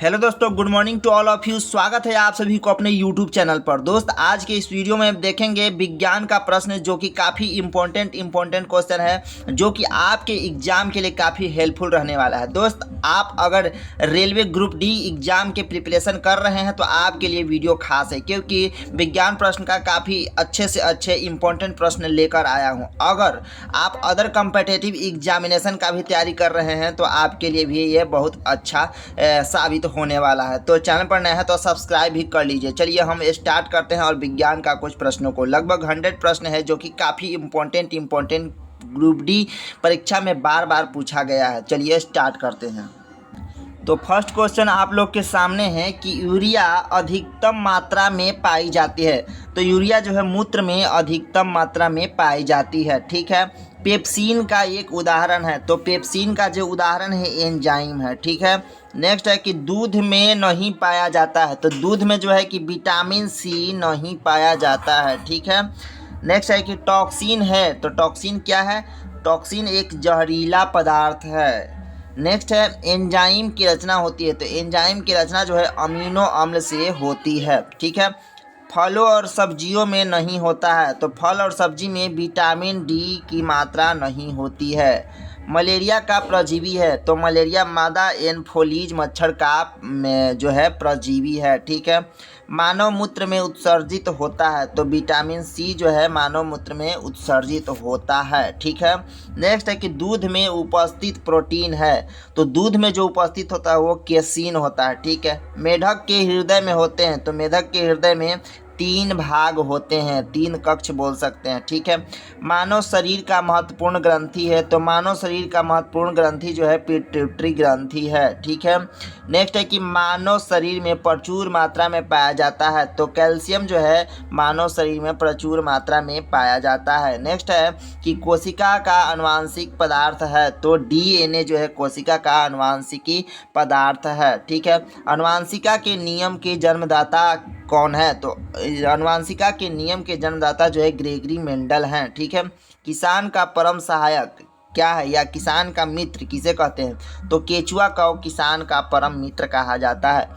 Hello दोस्तों, good morning to all of you. स्वागत है आप सभी को अपने यूट्यूब चैनल पर। दोस्त, आज के इस वीडियो में देखेंगे विज्ञान का प्रश्न जो कि काफ़ी इम्पोर्टेंट क्वेश्चन है, जो कि आपके एग्जाम के लिए काफ़ी हेल्पफुल रहने वाला है। दोस्त, आप अगर रेलवे ग्रुप डी एग्जाम के प्रिपरेशन कर रहे हैं तो आपके लिए वीडियो खास है, क्योंकि विज्ञान प्रश्न का काफ़ी अच्छे से अच्छे इंपॉर्टेंट प्रश्न लेकर आया हूँ। अगर आप अदर कम्पिटिटिव एग्जामिनेशन का भी तैयारी कर रहे हैं तो आपके लिए भी ये बहुत अच्छा साबित होने वाला है। तो चैनल पर नया है तो सब्सक्राइब भी कर लीजिए। चलिए हम स्टार्ट करते हैं और विज्ञान का कुछ प्रश्नों को, लगभग 100 प्रश्न है जो कि काफ़ी इम्पोर्टेंट ग्रुप डी परीक्षा में बार बार पूछा गया है। चलिए स्टार्ट करते हैं। तो फर्स्ट क्वेश्चन आप लोग के सामने है कि यूरिया अधिकतम मात्रा में पाई जाती है। तो यूरिया जो है मूत्र में अधिकतम मात्रा में पाई जाती है, ठीक है। पेप्सिन का एक उदाहरण है, तो पेप्सिन का जो उदाहरण है एंजाइम है, ठीक है। नेक्स्ट है कि दूध में नहीं पाया जाता है, तो दूध में जो है कि विटामिन सी नहीं पाया जाता है, ठीक है। नेक्स्ट है कि टॉक्सिन है, तो टॉक्सिन क्या है? टॉक्सिन एक जहरीला पदार्थ है। नेक्स्ट है एंजाइम की रचना होती है, तो एंजाइम की रचना जो है अमीनो अम्ल से होती है, ठीक है। फलों और सब्जियों में नहीं होता है, तो फल और सब्जी में विटामिन डी की मात्रा नहीं होती है। मलेरिया का परजीवी है, तो मलेरिया मादा एनफोलीज मच्छर का जो है परजीवी है, ठीक है। मानव मूत्र में उत्सर्जित होता है, तो विटामिन सी जो है मानव मूत्र में उत्सर्जित होता है, ठीक है। नेक्स्ट है कि दूध में उपस्थित प्रोटीन है, तो दूध में जो उपस्थित होता है वो केसीन होता है, ठीक है। मेढक के हृदय में होते हैं, तो मेढक के हृदय में 3 भाग होते हैं, 3 कक्ष बोल सकते हैं, ठीक है। मानव शरीर का महत्वपूर्ण ग्रंथि है, तो मानव शरीर का महत्वपूर्ण ग्रंथि जो है पिट्यूटरी ग्रंथि है, ठीक है। नेक्स्ट है कि मानव शरीर में प्रचुर मात्रा में पाया जाता है, तो कैल्शियम जो है मानव शरीर में प्रचुर मात्रा में पाया जाता है। नेक्स्ट है कि कोशिका का आनुवांशिक पदार्थ है, तो डीएनए जो है कोशिका का आनुवांशिकी पदार्थ है, ठीक है। आनुवांशिका के नियम के जन्मदाता कौन है? तो आनुवांशिका के नियम के जन्मदाता जो है ग्रेगरी मेंडल हैं, ठीक है। किसान का परम सहायक क्या है, या किसान का मित्र किसे कहते हैं? तो केचुआ को किसान का परम मित्र कहा जाता है।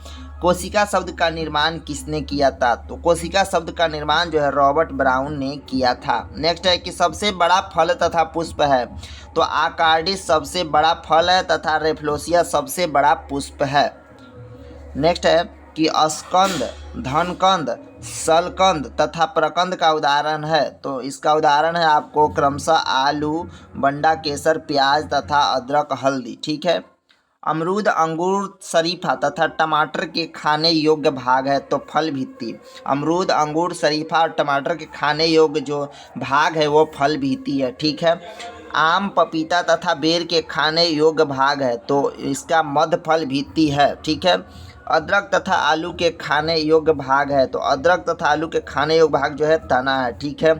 कोशिका शब्द का निर्माण किसने किया था? तो कोशिका शब्द का निर्माण जो है रॉबर्ट ब्राउन ने किया था। नेक्स्ट है कि सबसे बड़ा फल तथा पुष्प है, तो आकार्डिस सबसे बड़ा फल है तथा रेफ्लोसिया सबसे बड़ा पुष्प है। नेक्स्ट है कि स्कंद, धनकंद, शलकंद तथा प्रकंद का उदाहरण है, तो इसका उदाहरण है आपको क्रमशः आलू, बंडा, केसर, प्याज तथा अदरक, हल्दी, ठीक है। अमरूद, अंगूर, शरीफा तथा टमाटर के खाने योग्य भाग है, तो फल भित्ति। अमरूद, अंगूर, शरीफा और टमाटर के खाने योग्य जो भाग है वो फल भित्ति है, ठीक है। आम, पपीता तथा बेर के खाने योग्य भाग है, तो इसका मध्य फल भित्ति है, ठीक है। अदरक तथा आलू के खाने योग्य भाग है, तो अदरक तथा आलू के खाने योग्य भाग जो है तना है, ठीक है।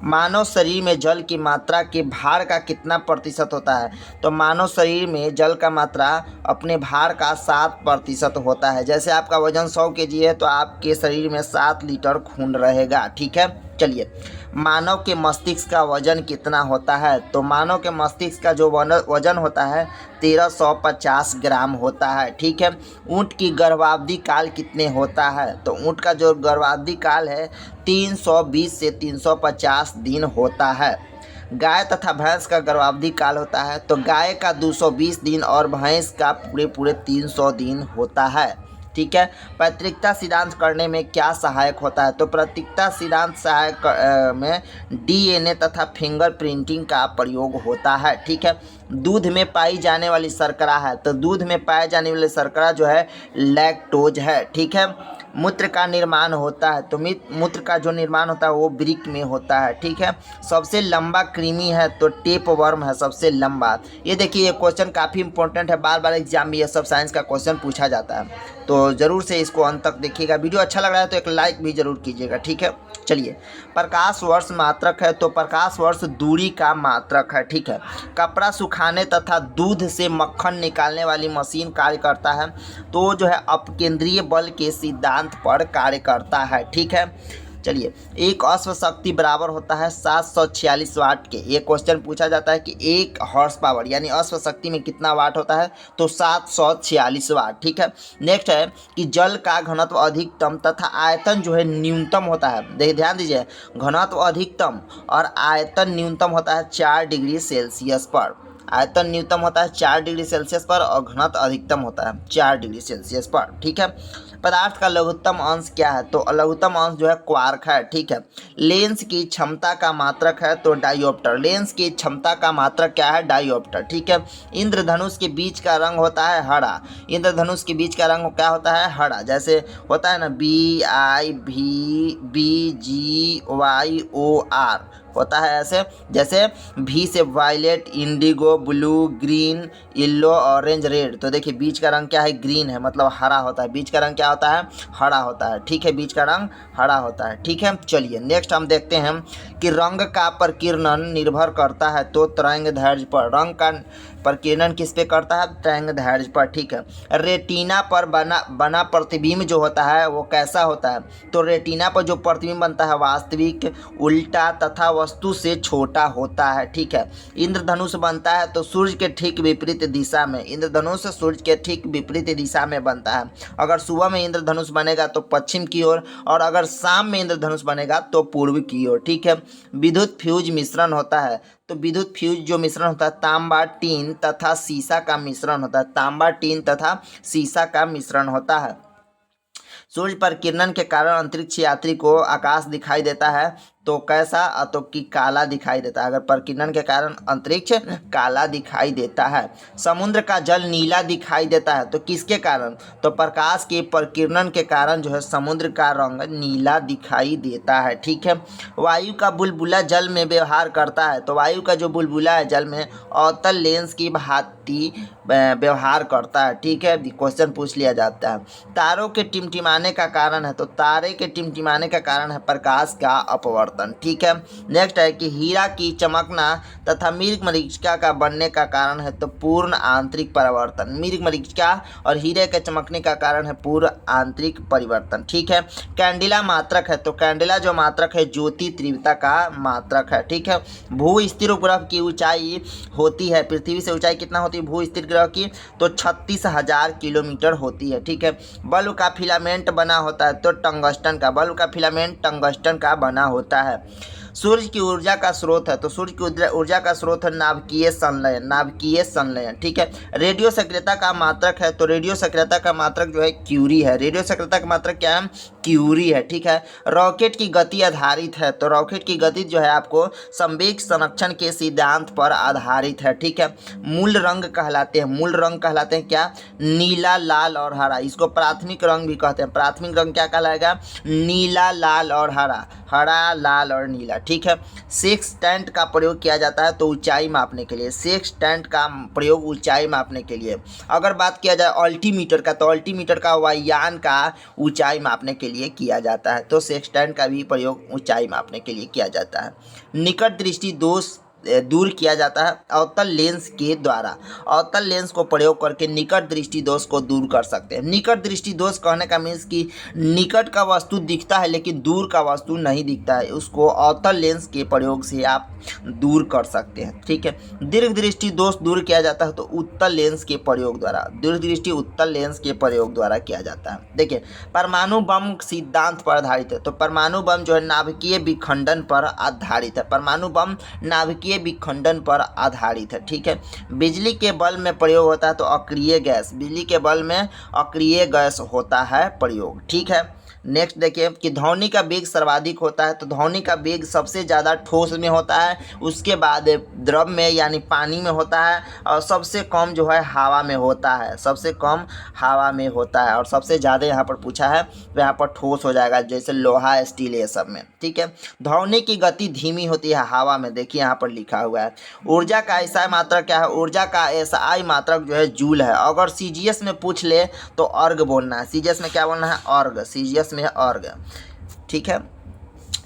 मानव शरीर में जल की मात्रा के भार का कितना प्रतिशत होता है? तो मानव शरीर में जल का मात्रा अपने भार का 7% होता है। जैसे आपका वजन 100 kg है तो आपके शरीर में 7 लीटर खून रहेगा, ठीक है। चलिए, मानव के मस्तिष्क का वजन कितना होता है? तो मानव के मस्तिष्क का जो वजन होता है 1350 ग्राम होता है, ठीक है। ऊँट की गर्भावधि काल कितने होता है? तो ऊँट का जो गर्भावधि काल है 320 से 350 दिन होता है। गाय तथा भैंस का गर्भावधि काल होता है, तो गाय का 220 दिन और भैंस का पूरे 300 दिन होता है, ठीक है। पैतृकता सिद्धांत करने में क्या सहायक होता है? तो पैतृकता सिद्धांत सहायक में डीएनए तथा फिंगर प्रिंटिंग का प्रयोग होता है, ठीक है। दूध में पाई जाने वाली शर्करा है, तो दूध में पाए जाने वाली शर्करा जो है लैक्टोज है, ठीक है। मूत्र का निर्माण होता है, तो मूत्र का जो निर्माण होता है वो वृक्क में होता है, ठीक है। सबसे लंबा कृमि है, तो टेप वर्म है सबसे लंबा। ये देखिए, ये क्वेश्चन काफ़ी इंपॉर्टेंट है, बार बार एग्जाम में ये सब साइंस का क्वेश्चन पूछा जाता है, तो ज़रूर से इसको अंत तक देखिएगा। वीडियो अच्छा लग रहा है तो एक लाइक भी ज़रूर कीजिएगा, ठीक है। चलिए, प्रकाश वर्ष मात्रक है, तो प्रकाश वर्ष दूरी का मात्रक है, ठीक है। कपड़ा सुखाने तथा दूध से मक्खन निकालने वाली मशीन कार्य करता है, तो जो है अपकेंद्रीय बल के सिद्धांत पर कार्य करता है, ठीक है। चलिए, एक अश्व शक्ति बराबर होता है 746 वाट के। ये क्वेश्चन पूछा जाता है कि एक हॉर्स पावर यानी अश्व शक्ति में कितना वाट होता है, तो 746 वाट। ठीक है, नेक्स्ट है कि जल का घनत्व अधिकतम तथा आयतन जो है न्यूनतम होता है। देखिए ध्यान दीजिए, घनत्व अधिकतम और आयतन न्यूनतम होता है 4 डिग्री सेल्सियस पर। आयतन न्यूनतम होता है 4 डिग्री सेल्सियस पर और घनत्व अधिकतम होता है 4 डिग्री सेल्सियस पर। ठीक है, पदार्थ का लघुत्तम अंश क्या है, तो लघुत्तम अंश जो है क्वार्क है। ठीक है, लेंस की क्षमता का मात्रक है तो डायोप्टर। लेंस की क्षमता का मात्रक क्या है, डायोप्टर। ठीक है, इंद्रधनुष के बीच का रंग होता है हरा। इंद्रधनुष के बीच का रंग क्या होता है, हरा। जैसे होता है ना BIVBGYOR होता है ऐसे। जैसे भी से violet, indigo, blue, green, yellow, orange, red. तो देखिए बीच का रंग क्या है, ग्रीन है, मतलब हरा होता है। बीच का रंग क्या होता है, हरा होता है। ठीक है, बीच का रंग हरा होता है। ठीक है, चलिए नेक्स्ट हम देखते हैं कि रंग का प्रकीर्णन निर्भर करता है तो तरंग दैर्ध्य पर। रंग का प्रकीर्णन किस पे करता है, तरंग दैर्ध्य पर। ठीक है, रेटिना पर बना प्रतिबिंब जो होता है वो कैसा होता है, तो रेटिना पर जो प्रतिबिंब बनता है वास्तविक, उल्टा तथा वस्तु से छोटा होता है। ठीक है, इंद्रधनुष बनता है तो सूर्य के ठीक विपरीत दिशा में। इंद्रधनुष सूर्य के ठीक विपरीत दिशा में बनता है। अगर सुबह में इंद्रधनुष बनेगा तो पश्चिम की ओर, और अगर शाम में इंद्रधनुष बनेगा तो पूर्व की ओर। ठीक है, विद्युत फ्यूज मिश्रण होता है तो विद्युत फ्यूज जो मिश्रण होता है तांबा, टीन तथा सीसा का मिश्रण होता है। तांबा, टीन तथा सीसा का मिश्रण होता है। सूर्य पर किरणन के कारण अंतरिक्ष यात्री को आकाश दिखाई देता है तो कैसा, तो कि काला दिखाई देता है। अगर प्रकीर्णन के कारण अंतरिक्ष काला दिखाई देता है। समुद्र का जल नीला दिखाई देता है तो किसके कारण, तो प्रकाश के प्रकीर्णन के कारण जो है समुद्र का रंग नीला दिखाई देता है। ठीक है, वायु का बुलबुला जल में व्यवहार करता है तो वायु का जो बुलबुला है जल में अवतल लेंस की भांति व्यवहार करता है। ठीक है, क्वेश्चन पूछ लिया जाता है। तारों के टिमटिमाने का कारण है, तो तारे के टिमटिमाने का कारण है प्रकाश का अपवर्तन। ठीक है, नेक्स्ट है कि हीरा की चमकना तथा मृग मरीचिका का बनने का कारण है तो पूर्ण आंतरिक परिवर्तन। मृग मरीचिका और हीरे के चमकने का कारण है पूर्ण आंतरिक परिवर्तन। ठीक है, कैंडिला मात्रक है तो कैंडिला जो मात्रक है ज्योति तीव्रता का मात्रक है। ठीक है, भू स्थिर उपग्रह की ऊंचाई होती है, पृथ्वी से ऊंचाई कितना होती है भू स्थिर ग्रह की, तो 36,000 किलोमीटर होती है। ठीक है, बल्ब का फिलामेंट बना होता है तो टंगस्टन का, बल्ब का फिलामेंट टंगस्टन का बना होता है। सूर्य की ऊर्जा का स्रोत है तो सूर्य की ऊर्जा का स्रोत है नाभिकीय संलयन, नाभिकीय संलयन। ठीक है, रेडियो सक्रियता का मात्रक है तो रेडियो सक्रियता का मात्रक जो है क्यूरी है। रेडियो सक्रियता का मात्रक क्या है, क्यूरी है। ठीक है, रॉकेट की गति आधारित है तो रॉकेट की गति जो है आपको संवेग संरक्षण के सिद्धांत पर आधारित है। ठीक है, मूल रंग कहलाते हैं, मूल रंग कहलाते हैं क्या, नीला, लाल और हरा। इसको प्राथमिक रंग भी कहते हैं। प्राथमिक रंग क्या कहलाएगा, नीला, लाल और हरा, हरा, लाल और नीला। ठीक है, सेक्सटेंट का प्रयोग किया जाता है तो ऊंचाई मापने के लिए। सेक्सटेंट का प्रयोग ऊंचाई मापने के लिए। अगर बात किया जाए अल्टीमीटर का, तो अल्टीमीटर का वायुयान का ऊंचाई मापने के लिए किया जाता है तो सेक्सटेंट का भी प्रयोग ऊंचाई मापने के लिए किया जाता है। निकट दृष्टि दोष दूर किया जाता है अवतल लेंस के द्वारा। अवतल लेंस को प्रयोग करके निकट दृष्टि दोष को दूर कर सकते हैं। निकट दृष्टि दोष कहने का मीन्स कि निकट का वस्तु दिखता है लेकिन दूर का वस्तु नहीं दिखता है, उसको अवतल लेंस के प्रयोग से आप दूर कर सकते हैं। ठीक है, दीर्घ दृष्टि दोष दूर किया जाता है तो उत्तल लेंस के प्रयोग द्वारा, दीर्घ दृष्टि उत्तल लेंस के प्रयोग द्वारा किया जाता है। देखिए, परमाणु बम सिद्धांत पर आधारित है तो परमाणु बम जो है नाभिकीय विखंडन पर आधारित है। परमाणु बम नाभिकीय विखंडन पर आधारित है। ठीक है, बिजली के बल्ब में प्रयोग होता है तो अक्रिय गैस, बिजली के बल्ब में अक्रिय गैस होता है प्रयोग। ठीक है, नेक्स्ट देखिए कि ध्वनि का वेग सर्वाधिक होता है तो ध्वनि का वेग सबसे ज़्यादा ठोस में होता है, उसके बाद द्रव में यानी पानी में होता है, और सबसे कम जो है हवा में होता है, सबसे कम हवा में होता है, और सबसे ज़्यादा यहाँ पर पूछा है तो यहाँ पर ठोस हो जाएगा जैसे लोहा, स्टील, ये सब में। ठीक है, ध्वनि की गति धीमी होती है हवा में, देखिए यहाँ पर लिखा हुआ है। ऊर्जा का ऐसा मात्रक क्या है, ऊर्जा का ऐसा मात्रक जो है जूल है। अगर CGS में पूछ ले तो अर्ग बोलना है, CGS में क्या बोलना है, अर्ग, CGS में है अर्ग। ठीक है,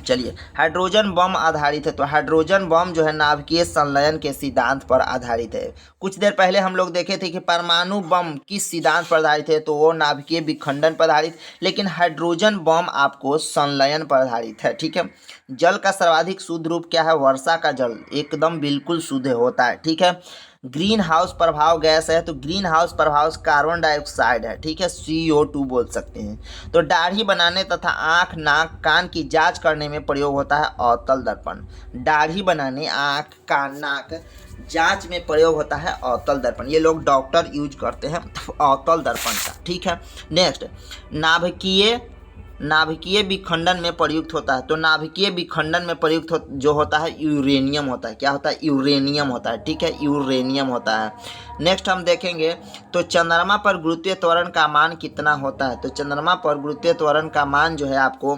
चलिए, हाइड्रोजन बम आधारित है, तो हाइड्रोजन बम जो है नाभिकीय संलयन के सिद्धांत पर आधारित है। कुछ देर पहले हम लोग देखे थे कि परमाणु बम किस सिद्धांत पर आधारित है, तो वो नाभिकीय विखंडन पर आधारित, लेकिन हाइड्रोजन बम आपको संलयन पर आधारित है। ठीक है, जल का सर्वाधिक शुद्ध रूप क्या है? वर्षा का जल एकदम बिल्कुल शुद्ध होता है। ठीक है, ग्रीन हाउस प्रभाव गैस है, तो ग्रीन हाउस प्रभाव कार्बन डाइऑक्साइड है। ठीक है, CO2 बोल सकते हैं। तो दाढ़ी बनाने तथा आँख, नाक, कान की जांच करने में प्रयोग होता है अवतल दर्पण। दाढ़ी बनाने, आँख, कान, नाक जांच में प्रयोग होता है अवतल दर्पण। ये लोग डॉक्टर यूज करते हैं अवतल दर्पण का। ठीक है, नेक्स्ट, नाभिकीय विखंडन में प्रयुक्त होता है, तो नाभिकीय विखंडन में प्रयुक्त जो होता है यूरेनियम होता है। क्या होता है? यूरेनियम होता है। ठीक है, यूरेनियम होता है। नेक्स्ट हम देखेंगे, तो चंद्रमा पर गुरुत्वीय त्वरण का मान कितना होता है? तो चंद्रमा पर गुरुत्वीय त्वरण का मान जो है आपको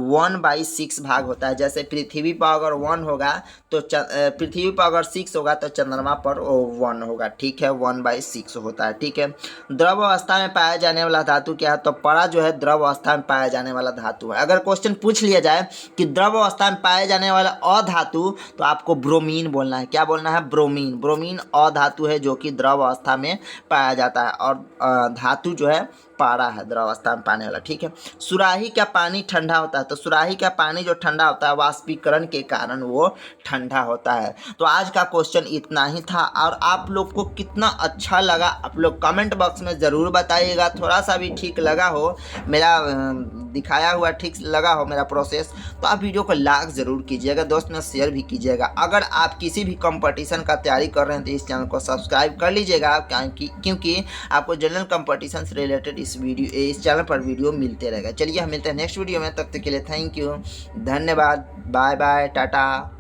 1/6 भाग होता है। जैसे पृथ्वी पर अगर 1 होगा तो पृथ्वी पर अगर 6 होगा तो चंद्रमा पर 1 होगा। ठीक है, 1/6 होता है। ठीक है, द्रव अवस्था में पाया जाने वाला धातु क्या है? तो परा जो है द्रव अवस्था में पाया जाने वाला धातु है। अगर क्वेश्चन पूछ लिया जाए कि द्रव अवस्था में पाए जाने वाला अधातु, तो आपको ब्रोमीन बोलना है। क्या बोलना है? ब्रोमीन। ब्रोमीन अधातु है जो कि द्रव अवस्था में पाया जाता है, और धातु जो है पारा है द्रव अवस्था में पाने वाला। ठीक है, सुराही का पानी ठंडा होता है, तो सुराही का पानी जो ठंडा होता है वाष्पीकरण के कारण वो ठंडा होता है। तो आज का क्वेश्चन इतना ही था, और आप लोग को कितना अच्छा लगा आप लोग कमेंट बॉक्स में ज़रूर बताइएगा। थोड़ा सा भी ठीक लगा हो, मेरा दिखाया हुआ ठीक लगा हो मेरा प्रोसेस, तो आप वीडियो को लाइक ज़रूर कीजिएगा, दोस्त में शेयर भी कीजिएगा। अगर आप किसी भी कंपटीशन का तैयारी कर रहे हैं तो इस चैनल को सब्सक्राइब कर लीजिएगा, क्योंकि आपको जनरल कंपटीशन से रिलेटेड इस चैनल पर वीडियो मिलते रहेगा। चलिए हम मिलते हैं नेक्स्ट वीडियो में, तब तक के लिए थैंक यू, धन्यवाद, बाय बाय, टाटा।